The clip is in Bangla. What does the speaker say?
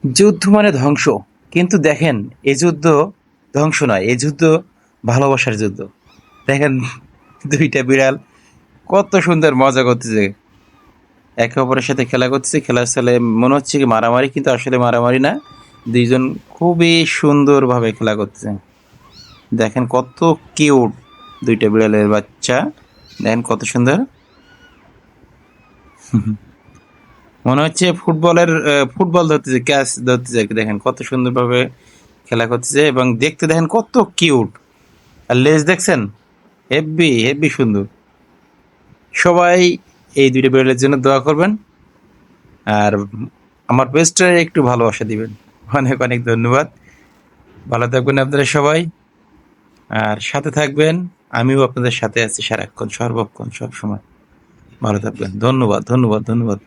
যুদ্ধ মানে ধ্বংস। কিন্তু দেখেন, এই যুদ্ধ ধ্বংস নয়, এই যুদ্ধ ভালোবাসার যুদ্ধ। দেখেন, দুইটা বিড়াল কত সুন্দর মজা করতেছে, একে অপরের সাথে খেলা করতেছে। খেলার ছলে মনে হচ্ছে কি মারামারি, কিন্তু আসলে মারামারি না। দুইজন খুবই সুন্দরভাবে খেলা করতেছে। দেখেন কত কিউট দুইটা বিড়ালের বাচ্চা। দেখেন কত সুন্দর। মনে হচ্ছে ফুটবল ধরতেছে, ক্যাচ ধরতেছে। দেখেন কত সুন্দরভাবে খেলা করতেছে, এবং দেখতে দেখেন কত কিউট। আর লেজ দেখছেন, হেব্বি হেব্বি সুন্দর। সবাই এই দুইটা বিড়ালের জন্য দোয়া করবেন, আর আমার পেজটা একটু ভালোবাসা দিবেন। অনেক অনেক ধন্যবাদ। ভালো থাকবেন আপনারা সবাই, আর সাথে থাকবেন। আমিও আপনাদের সাথে আছি সারাক্ষণ, সর্বক্ষণ, সব সময়। ভালো থাকবেন। ধন্যবাদ, ধন্যবাদ, ধন্যবাদ।